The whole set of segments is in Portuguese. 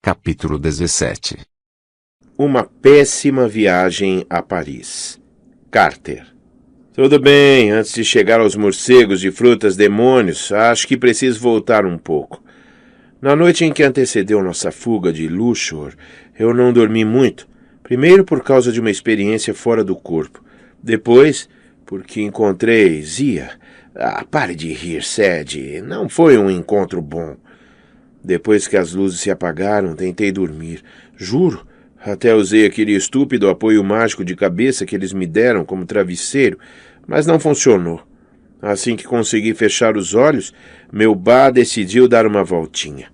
Capítulo 17. Uma péssima viagem a Paris. Carter. Tudo bem, antes de chegar aos morcegos de frutas demônios, acho que preciso voltar um pouco. Na noite em que antecedeu nossa fuga de Luxor, eu não dormi muito. Primeiro por causa de uma experiência fora do corpo. Depois, porque encontrei Zia. Pare de rir, Sed. Não foi um encontro bom. Depois que as luzes se apagaram, tentei dormir. Juro, até usei aquele estúpido apoio mágico de cabeça que eles me deram como travesseiro, mas não funcionou. Assim que consegui fechar os olhos, meu Ba decidiu dar uma voltinha.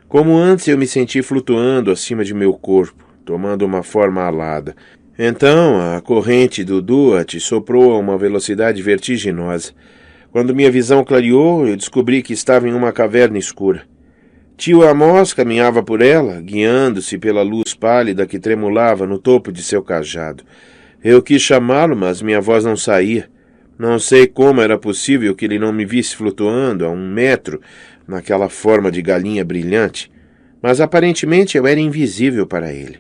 Como antes, eu me senti flutuando acima de meu corpo, tomando uma forma alada. Então, a corrente do Duat soprou a uma velocidade vertiginosa. Quando minha visão clareou, eu descobri que estava em uma caverna escura. Tio Amos caminhava por ela, guiando-se pela luz pálida que tremulava no topo de seu cajado. Eu quis chamá-lo, mas minha voz não saía. Não sei como era possível que ele não me visse flutuando a 1 metro naquela forma de galinha brilhante, mas aparentemente eu era invisível para ele.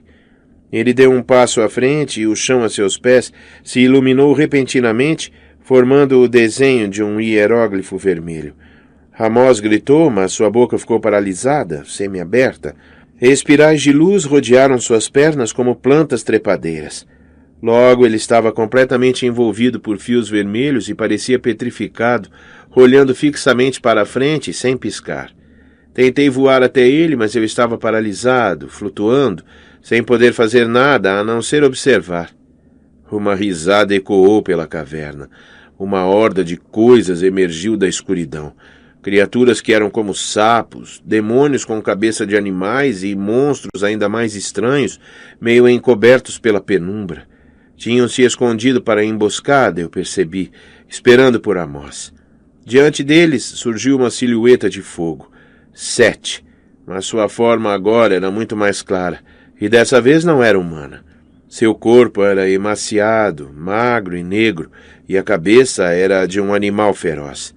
Ele deu um passo à frente e o chão a seus pés se iluminou repentinamente, formando o desenho de um hieróglifo vermelho. Amos gritou, mas sua boca ficou paralisada, semiaberta. Espirais de luz rodearam suas pernas como plantas trepadeiras. Logo ele estava completamente envolvido por fios vermelhos e parecia petrificado, olhando fixamente para a frente, sem piscar. Tentei voar até ele, mas eu estava paralisado, flutuando, sem poder fazer nada a não ser observar. Uma risada ecoou pela caverna. Uma horda de coisas emergiu da escuridão. Criaturas que eram como sapos, demônios com cabeça de animais e monstros ainda mais estranhos, meio encobertos pela penumbra. Tinham se escondido para a emboscada, eu percebi, esperando por Amos. Diante deles surgiu uma silhueta de fogo. Set, mas sua forma agora era muito mais clara, e dessa vez não era humana. Seu corpo era emaciado, magro e negro, e a cabeça era de um animal feroz.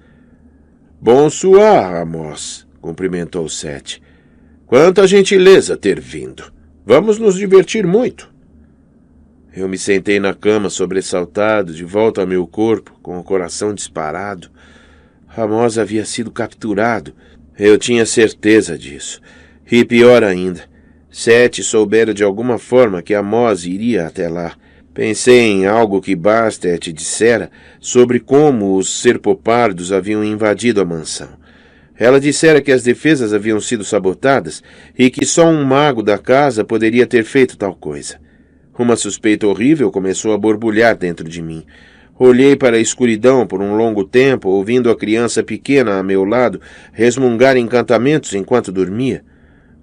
Bonsoir, Amos, cumprimentou Set. Quanta gentileza ter vindo. Vamos nos divertir muito. Eu me sentei na cama, sobressaltado, de volta ao meu corpo, com o coração disparado. Amos havia sido capturado. Eu tinha certeza disso. E pior ainda, Set soubera de alguma forma que Amos iria até lá. Pensei em algo que Bastet dissera sobre como os serpopardos haviam invadido a mansão. Ela dissera que as defesas haviam sido sabotadas e que só um mago da casa poderia ter feito tal coisa. Uma suspeita horrível começou a borbulhar dentro de mim. Olhei para a escuridão por um longo tempo, ouvindo a criança pequena a meu lado resmungar encantamentos enquanto dormia.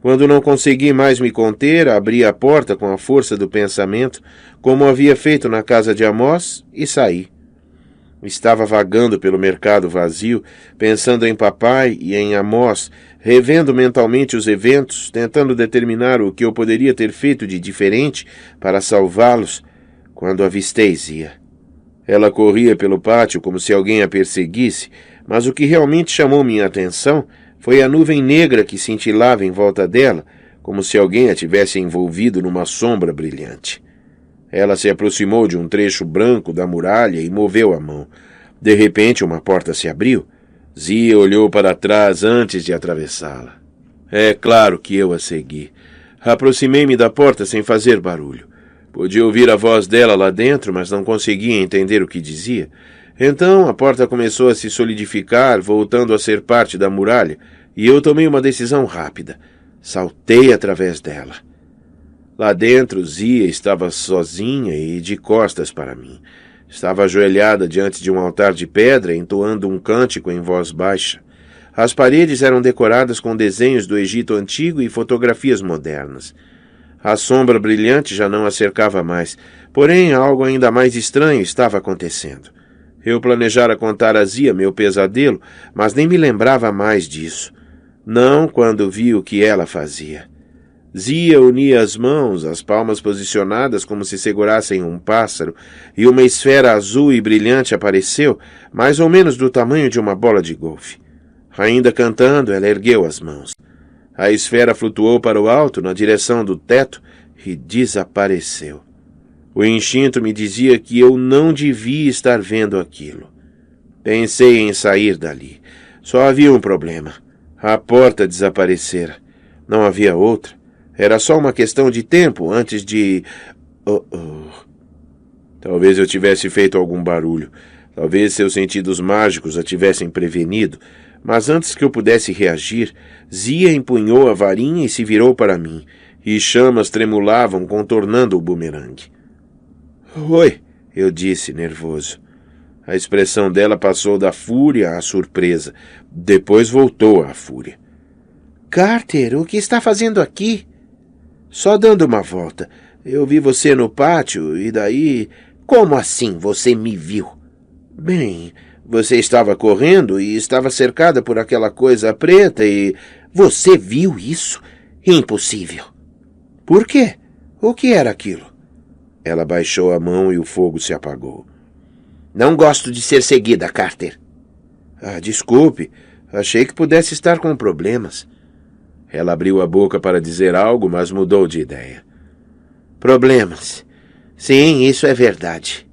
Quando não consegui mais me conter, abri a porta com a força do pensamento, como havia feito na casa de Amos, e saí. Estava vagando pelo mercado vazio, pensando em papai e em Amos, revendo mentalmente os eventos, tentando determinar o que eu poderia ter feito de diferente para salvá-los, quando avistei Zia. Ela corria pelo pátio como se alguém a perseguisse, mas o que realmente chamou minha atenção foi a nuvem negra que cintilava em volta dela, como se alguém a tivesse envolvido numa sombra brilhante. Ela se aproximou de um trecho branco da muralha e moveu a mão. De repente, uma porta se abriu. Zia olhou para trás antes de atravessá-la. É claro que eu a segui. Aproximei-me da porta sem fazer barulho. Podia ouvir a voz dela lá dentro, mas não conseguia entender o que dizia. Então a porta começou a se solidificar, voltando a ser parte da muralha, e eu tomei uma decisão rápida. Saltei através dela. Lá dentro, Zia estava sozinha e de costas para mim. Estava ajoelhada diante de um altar de pedra, entoando um cântico em voz baixa. As paredes eram decoradas com desenhos do Egito Antigo e fotografias modernas. A sombra brilhante já não a cercava mais, porém algo ainda mais estranho estava acontecendo. Eu planejara contar a Zia meu pesadelo, mas nem me lembrava mais disso. Não quando vi o que ela fazia. Zia unia as mãos, as palmas posicionadas como se segurassem um pássaro, e uma esfera azul e brilhante apareceu, mais ou menos do tamanho de uma bola de golfe. Ainda cantando, ela ergueu as mãos. A esfera flutuou para o alto, na direção do teto, e desapareceu. O instinto me dizia que eu não devia estar vendo aquilo. Pensei em sair dali. Só havia um problema. A porta desaparecera. Não havia outra. Era só uma questão de tempo antes de... Talvez eu tivesse feito algum barulho. Talvez seus sentidos mágicos a tivessem prevenido. Mas antes que eu pudesse reagir, Zia empunhou a varinha e se virou para mim, e chamas tremulavam contornando o bumerangue. Oi, eu disse, nervoso. A expressão dela passou da fúria à surpresa. Depois voltou à fúria. Carter, o que está fazendo aqui? Só dando uma volta. Eu vi você no pátio e daí... Como assim você me viu? Bem, você estava correndo e estava cercada por aquela coisa preta e... Você viu isso? Impossível. Por quê? O que era aquilo? Ela baixou a mão e o fogo se apagou. Não gosto de ser seguida, Carter. Desculpe. Achei que pudesse estar com problemas. Ela abriu a boca para dizer algo, mas mudou de ideia. Problemas. Sim, isso é verdade.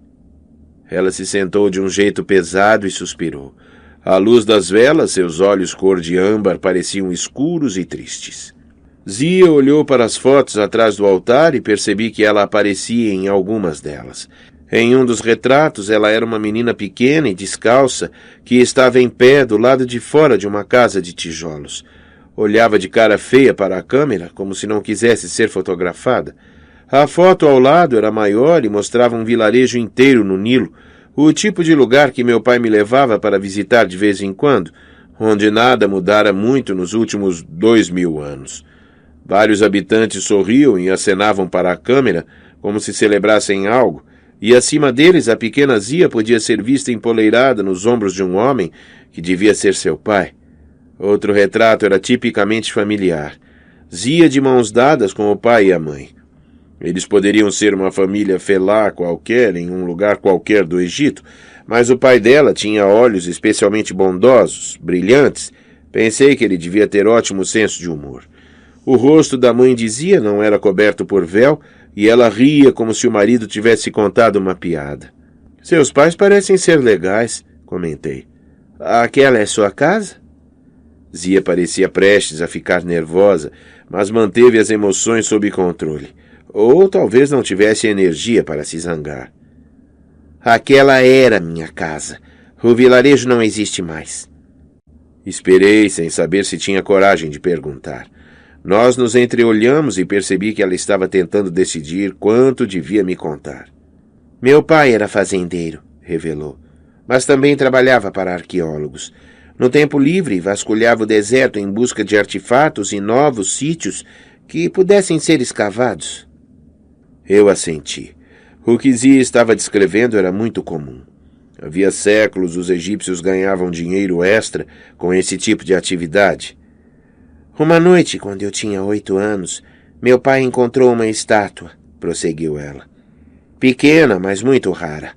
Ela se sentou de um jeito pesado e suspirou. À luz das velas, seus olhos cor de âmbar pareciam escuros e tristes. Zia olhou para as fotos atrás do altar e percebi que ela aparecia em algumas delas. Em um dos retratos, ela era uma menina pequena e descalça que estava em pé do lado de fora de uma casa de tijolos. Olhava de cara feia para a câmera, como se não quisesse ser fotografada. A foto ao lado era maior e mostrava um vilarejo inteiro no Nilo, o tipo de lugar que meu pai me levava para visitar de vez em quando, onde nada mudara muito nos últimos 2000 anos. Vários habitantes sorriam e acenavam para a câmera, como se celebrassem algo, e acima deles a pequena Zia podia ser vista empoleirada nos ombros de um homem que devia ser seu pai. Outro retrato era tipicamente familiar. Zia de mãos dadas com o pai e a mãe. Eles poderiam ser uma família felá qualquer em um lugar qualquer do Egito, mas o pai dela tinha olhos especialmente bondosos, brilhantes. Pensei que ele devia ter ótimo senso de humor. O rosto da mãe de Zia não era coberto por véu e ela ria como se o marido tivesse contado uma piada. Seus pais parecem ser legais, comentei. Aquela é sua casa? Zia parecia prestes a ficar nervosa, mas manteve as emoções sob controle. Ou talvez não tivesse energia para se zangar. Aquela era minha casa. O vilarejo não existe mais. Esperei, sem saber se tinha coragem de perguntar. Nós nos entreolhamos e percebi que ela estava tentando decidir quanto devia me contar. Meu pai era fazendeiro, revelou, mas também trabalhava para arqueólogos. No tempo livre, vasculhava o deserto em busca de artefatos e novos sítios que pudessem ser escavados. Eu assenti. O que Zia estava descrevendo era muito comum. Havia séculos os egípcios ganhavam dinheiro extra com esse tipo de atividade. Uma noite, quando eu tinha 8 anos, meu pai encontrou uma estátua, prosseguiu ela. Pequena, mas muito rara.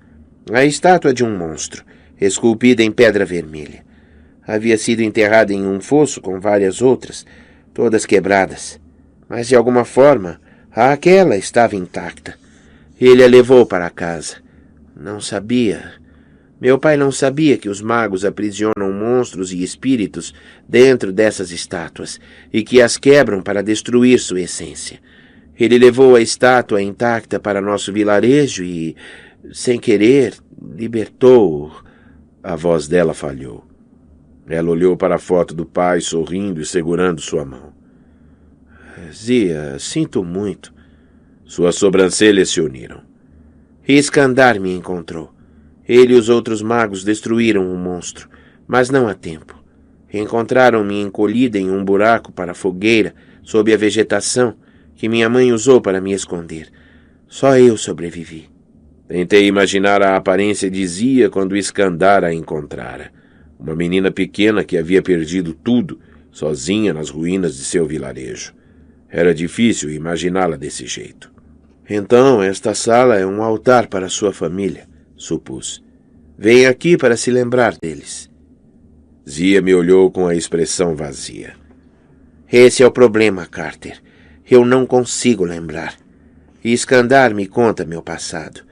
A estátua de um monstro, esculpida em pedra vermelha. Havia sido enterrada em um fosso com várias outras, todas quebradas. Mas de alguma forma, aquela estava intacta. Ele a levou para casa. Não sabia. Meu pai não sabia que os magos aprisionam monstros e espíritos dentro dessas estátuas e que as quebram para destruir sua essência. Ele levou a estátua intacta para nosso vilarejo e, sem querer, libertou-o. A voz dela falhou. Ela olhou para a foto do pai, sorrindo e segurando sua mão. Zia, sinto muito. Suas sobrancelhas se uniram. Iskandar me encontrou. Ele e os outros magos destruíram o monstro, mas não há tempo. Encontraram-me encolhida em um buraco para a fogueira, sob a vegetação, que minha mãe usou para me esconder. Só eu sobrevivi. Tentei imaginar a aparência de Zia quando Iskandar a encontrara. Uma menina pequena que havia perdido tudo, sozinha nas ruínas de seu vilarejo. Era difícil imaginá-la desse jeito. Então, esta sala é um altar para sua família, supus. Vem aqui para se lembrar deles. Zia me olhou com a expressão vazia. Esse é o problema, Carter. Eu não consigo lembrar. E Skandar me conta meu passado.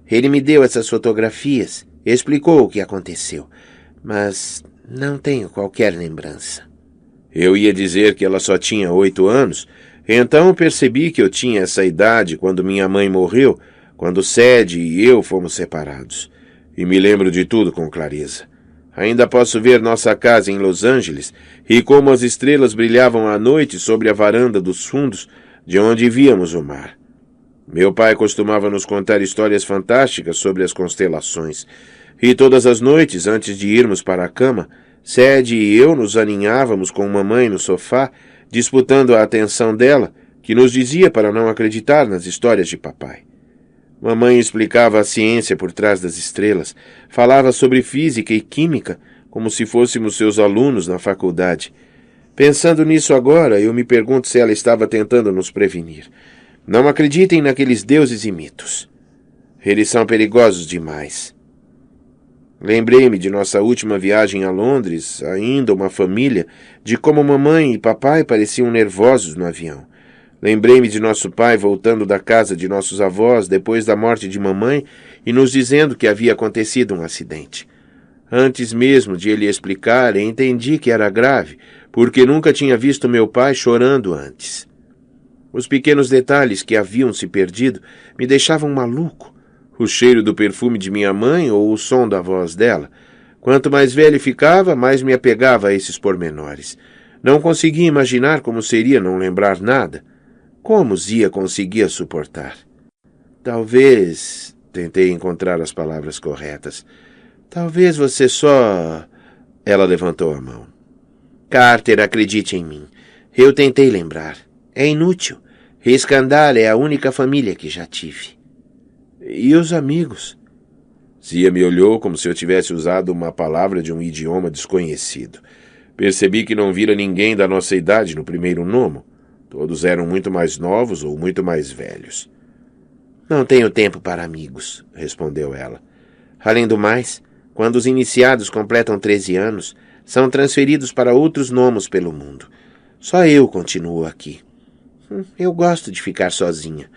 Ele me deu essas fotografias, explicou o que aconteceu, mas não tenho qualquer lembrança. Eu ia dizer que ela só tinha 8 anos, então percebi que eu tinha essa idade quando minha mãe morreu, quando Sadie e eu fomos separados. E me lembro de tudo com clareza. Ainda posso ver nossa casa em Los Angeles e como as estrelas brilhavam à noite sobre a varanda dos fundos, de onde víamos o mar. Meu pai costumava nos contar histórias fantásticas sobre as constelações, e todas as noites, antes de irmos para a cama, Sadie e eu nos aninhávamos com mamãe no sofá, disputando a atenção dela, que nos dizia para não acreditar nas histórias de papai. Mamãe explicava a ciência por trás das estrelas, falava sobre física e química, como se fôssemos seus alunos na faculdade. Pensando nisso agora, eu me pergunto se ela estava tentando nos prevenir. Não acreditem naqueles deuses e mitos. Eles são perigosos demais. Lembrei-me de nossa última viagem a Londres, ainda uma família, de como mamãe e papai pareciam nervosos no avião. Lembrei-me de nosso pai voltando da casa de nossos avós depois da morte de mamãe e nos dizendo que havia acontecido um acidente. Antes mesmo de ele explicar, entendi que era grave, porque nunca tinha visto meu pai chorando antes. Os pequenos detalhes que haviam se perdido me deixavam maluco. O cheiro do perfume de minha mãe ou o som da voz dela. Quanto mais velho ficava, mais me apegava a esses pormenores. Não conseguia imaginar como seria não lembrar nada. Como Zia conseguia suportar? Talvez... Tentei encontrar as palavras corretas. Talvez você só... Ela levantou a mão. Carter, acredite em mim. Eu tentei lembrar. É inútil. Skandar é a única família que já tive. E os amigos? Zia me olhou como se eu tivesse usado uma palavra de um idioma desconhecido. Percebi que não vira ninguém da nossa idade no primeiro nomo. Todos eram muito mais novos ou muito mais velhos. Não tenho tempo para amigos, respondeu ela. Além do mais, quando os iniciados completam 13 anos, são transferidos para outros nomos pelo mundo. Só eu continuo aqui. Eu gosto de ficar sozinha.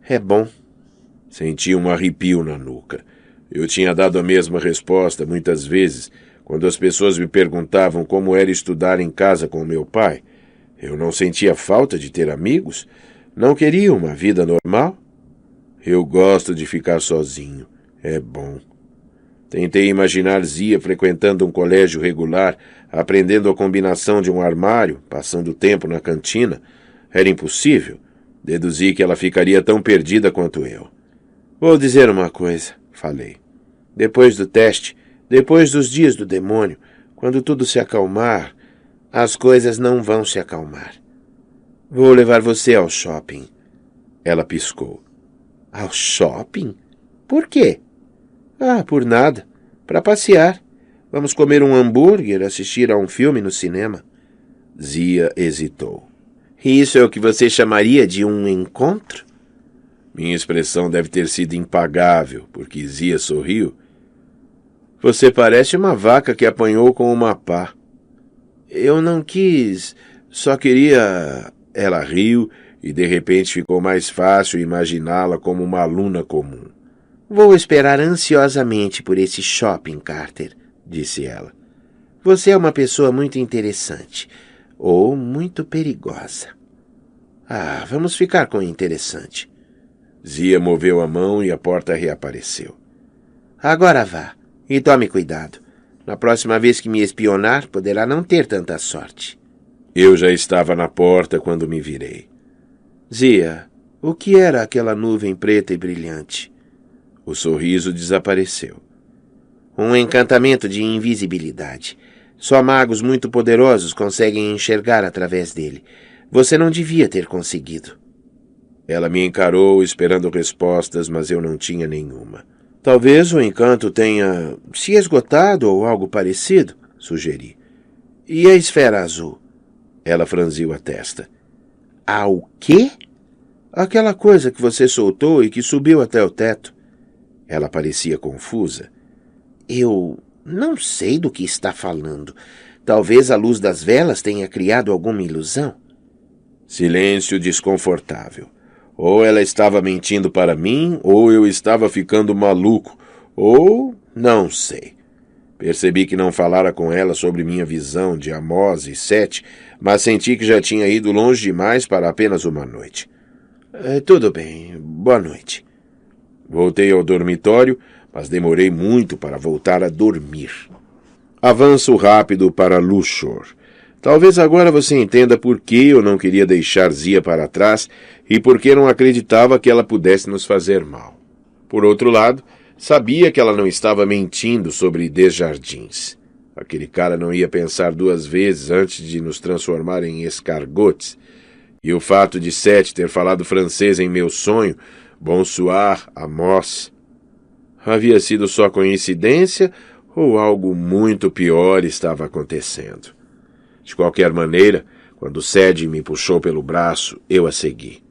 É bom. Senti um arrepio na nuca. Eu tinha dado a mesma resposta muitas vezes quando as pessoas me perguntavam como era estudar em casa com meu pai. Eu não sentia falta de ter amigos? Não queria uma vida normal? Eu gosto de ficar sozinho. É bom. Tentei imaginar Zia frequentando um colégio regular, aprendendo a combinação de um armário, passando tempo na cantina. Era impossível. Deduzi que ela ficaria tão perdida quanto eu. Vou dizer uma coisa, falei. Depois do teste, depois dos dias do demônio, quando tudo se acalmar, as coisas não vão se acalmar. Vou levar você ao shopping. Ela piscou. Ao shopping? Por quê? Por nada. Para passear. Vamos comer um hambúrguer, assistir a um filme no cinema. Zia hesitou. Isso é o que você chamaria de um encontro? Minha expressão deve ter sido impagável, porque Zia sorriu. Você parece uma vaca que apanhou com uma pá. Eu não quis, só queria... Ela riu e de repente ficou mais fácil imaginá-la como uma aluna comum. Vou esperar ansiosamente por esse shopping, Carter, disse ela. Você é uma pessoa muito interessante, ou muito perigosa. Vamos ficar com o interessante. Zia moveu a mão e a porta reapareceu. Agora vá, e tome cuidado. Na próxima vez que me espionar, poderá não ter tanta sorte. Eu já estava na porta quando me virei. Zia, o que era aquela nuvem preta e brilhante? O sorriso desapareceu. Um encantamento de invisibilidade. Só magos muito poderosos conseguem enxergar através dele. Você não devia ter conseguido. Ela me encarou esperando respostas, mas eu não tinha nenhuma. Talvez o encanto tenha se esgotado ou algo parecido, sugeri. E a esfera azul? Ela franziu a testa. O quê? Aquela coisa que você soltou e que subiu até o teto. Ela parecia confusa. Eu não sei do que está falando. Talvez a luz das velas tenha criado alguma ilusão. Silêncio desconfortável. Ou ela estava mentindo para mim, ou eu estava ficando maluco, ou não sei. Percebi que não falara com ela sobre minha visão de Amós e Sete, mas senti que já tinha ido longe demais para apenas uma noite. Tudo bem, boa noite. Voltei ao dormitório, mas demorei muito para voltar a dormir. Avanço rápido para Luxor. Talvez agora você entenda por que eu não queria deixar Zia para trás e por que não acreditava que ela pudesse nos fazer mal. Por outro lado, sabia que ela não estava mentindo sobre Desjardins. Aquele cara não ia pensar duas vezes antes de nos transformar em escargotes. E o fato de Sete ter falado francês em meu sonho, bonsoir, Amós, havia sido só coincidência ou algo muito pior estava acontecendo? De qualquer maneira, quando Sede me puxou pelo braço, eu a segui.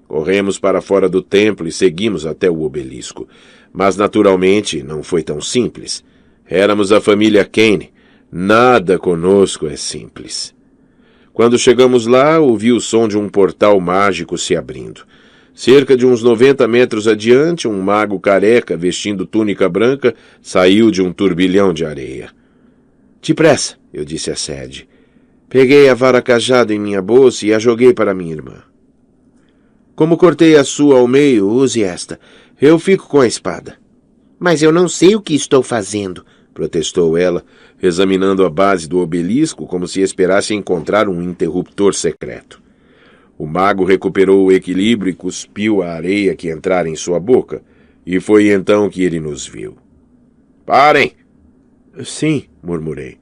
Corremos para fora do templo e seguimos até o obelisco. Mas, naturalmente, não foi tão simples. Éramos a família Kane. Nada conosco é simples. Quando chegamos lá, ouvi o som de um portal mágico se abrindo. Cerca de uns 90 metros adiante, um mago careca, vestindo túnica branca, saiu de um turbilhão de areia. Depressa, eu disse a Sede. Peguei a vara cajado em minha bolsa e a joguei para minha irmã. Como cortei a sua ao meio, use esta. Eu fico com a espada. Mas eu não sei o que estou fazendo, protestou ela, examinando a base do obelisco como se esperasse encontrar um interruptor secreto. O mago recuperou o equilíbrio e cuspiu a areia que entrara em sua boca, e foi então que ele nos viu. Parem! Sim, murmurei.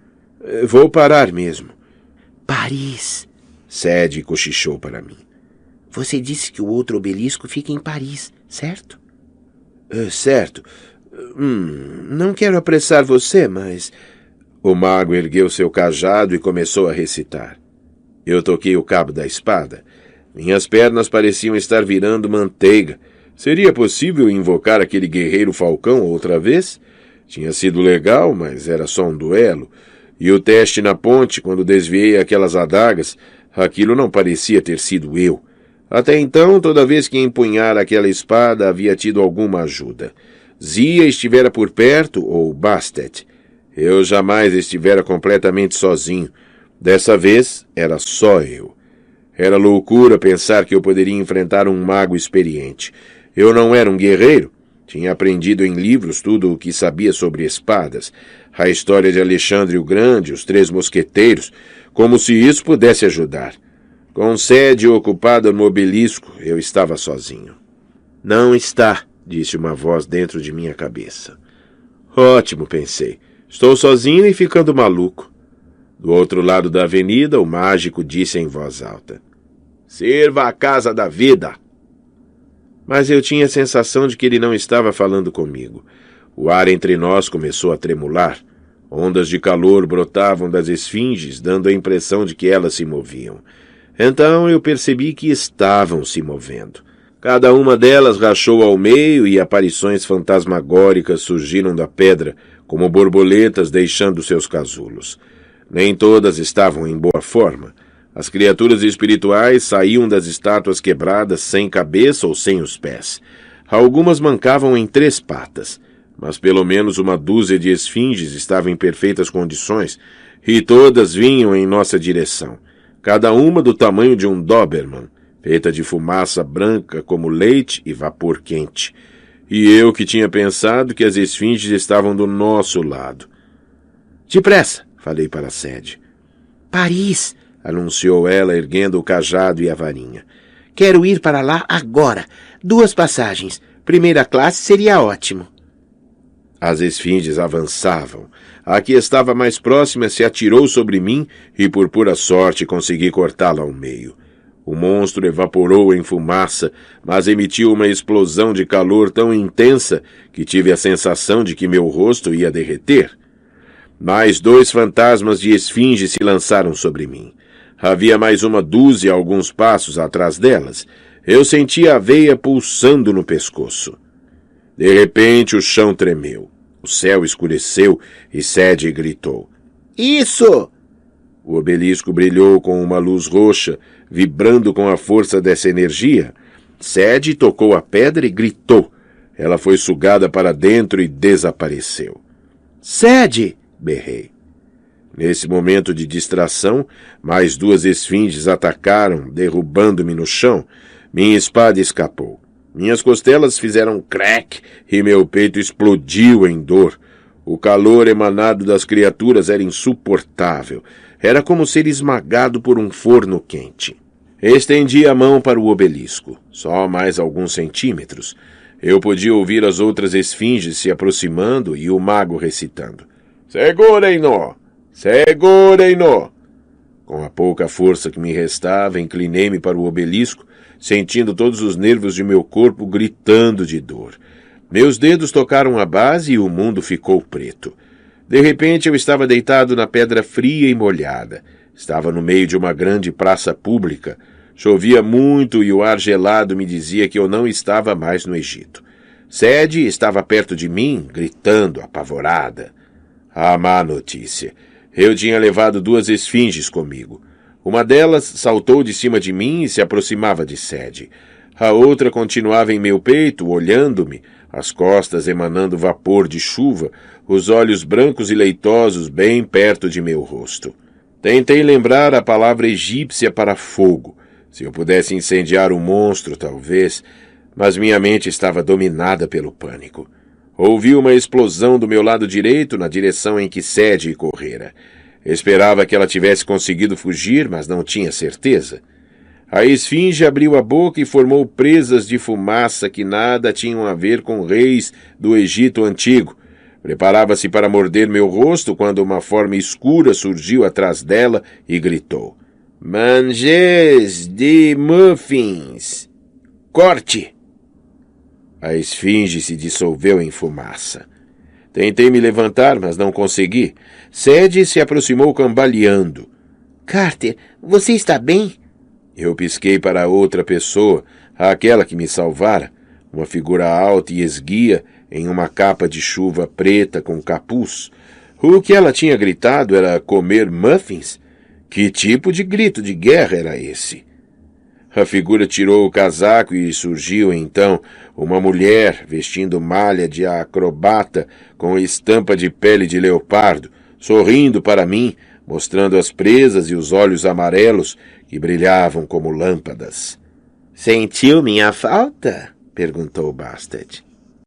Vou parar mesmo. Paris, Sede cochichou para mim. Você disse que o outro obelisco fica em Paris, certo? Certo. Não quero apressar você, mas... O mago ergueu seu cajado e começou a recitar. Eu toquei o cabo da espada. Minhas pernas pareciam estar virando manteiga. Seria possível invocar aquele guerreiro falcão outra vez? Tinha sido legal, mas era só um duelo. E o teste na ponte, quando desviei aquelas adagas, aquilo não parecia ter sido eu. Até então, toda vez que empunhara aquela espada, havia tido alguma ajuda. Zia estivera por perto, ou Bastet. Eu jamais estivera completamente sozinho. Dessa vez, era só eu. Era loucura pensar que eu poderia enfrentar um mago experiente. Eu não era um guerreiro. Tinha aprendido em livros tudo o que sabia sobre espadas, a história de Alexandre o Grande, os 3 mosqueteiros, como se isso pudesse ajudar. Com Sede ocupada no obelisco, eu estava sozinho. Não está, disse uma voz dentro de minha cabeça. Ótimo, pensei. Estou sozinho e ficando maluco. Do outro lado da avenida, o mágico disse em voz alta. Sirva a casa da vida! Mas eu tinha a sensação de que ele não estava falando comigo. O ar entre nós começou a tremular. Ondas de calor brotavam das esfinges, dando a impressão de que elas se moviam. Então eu percebi que estavam se movendo. Cada uma delas rachou ao meio e aparições fantasmagóricas surgiram da pedra, como borboletas deixando seus casulos. Nem todas estavam em boa forma. As criaturas espirituais saíam das estátuas quebradas sem cabeça ou sem os pés. Algumas mancavam em 3 patas, mas pelo menos uma dúzia de esfinges estava em perfeitas condições, e todas vinham em nossa direção, cada uma do tamanho de um Doberman, feita de fumaça branca como leite e vapor quente. E eu que tinha pensado que as esfinges estavam do nosso lado. Depressa, falei para a Sede. Paris, anunciou ela, erguendo o cajado e a varinha. Quero ir para lá agora. 2 passagens. Primeira classe seria ótimo. As esfinges avançavam. A que estava mais próxima se atirou sobre mim e, por pura sorte, consegui cortá-la ao meio. O monstro evaporou em fumaça, mas emitiu uma explosão de calor tão intensa que tive a sensação de que meu rosto ia derreter. Mais 2 fantasmas de esfinge se lançaram sobre mim. Havia mais uma dúzia a alguns passos atrás delas. Eu sentia a veia pulsando no pescoço. De repente o chão tremeu. O céu escureceu e Sede gritou. Isso! O obelisco brilhou com uma luz roxa, vibrando com a força dessa energia. Sadie tocou a pedra e gritou. Ela foi sugada para dentro e desapareceu. Sadie! Berrei. Nesse momento de distração, mais 2 esfinges atacaram, derrubando-me no chão. Minha espada escapou. Minhas costelas fizeram crack e meu peito explodiu em dor. O calor emanado das criaturas era insuportável. Era como ser esmagado por um forno quente. Estendi a mão para o obelisco. Só mais alguns centímetros. Eu podia ouvir as outras esfinges se aproximando e o mago recitando. Segurem-no! Segurem-no! Com a pouca força que me restava, inclinei-me para o obelisco, sentindo todos os nervos de meu corpo gritando de dor. Meus dedos tocaram a base e o mundo ficou preto. De repente eu estava deitado na pedra fria e molhada. Estava no meio de uma grande praça pública. Chovia muito e o ar gelado me dizia que eu não estava mais no Egito. Sadie estava perto de mim, gritando, apavorada. A má notícia. Eu tinha levado 2 esfinges comigo. Uma delas saltou de cima de mim e se aproximava de Sadie. A outra continuava em meu peito, olhando-me, as costas emanando vapor de chuva, os olhos brancos e leitosos bem perto de meu rosto. Tentei lembrar a palavra egípcia para fogo. Se eu pudesse incendiar o monstro, talvez, mas minha mente estava dominada pelo pânico. Ouvi uma explosão do meu lado direito na direção em que Sadie correra. Esperava que ela tivesse conseguido fugir, mas não tinha certeza. A esfinge abriu a boca e formou presas de fumaça que nada tinham a ver com reis do Egito antigo. Preparava-se para morder meu rosto quando uma forma escura surgiu atrás dela e gritou. Manges de muffins! Corte! A esfinge se dissolveu em fumaça. Tentei me levantar, mas não consegui. Sadie se aproximou cambaleando. Carter, você está bem? Eu pisquei para a outra pessoa, aquela que me salvara, uma figura alta e esguia em uma capa de chuva preta com capuz. O que ela tinha gritado era comer muffins? Que tipo de grito de guerra era esse? A figura tirou o casaco e surgiu, então, uma mulher vestindo malha de acrobata com estampa de pele de leopardo, sorrindo para mim, mostrando as presas e os olhos amarelos que brilhavam como lâmpadas. Sentiu minha falta? Perguntou Bastet.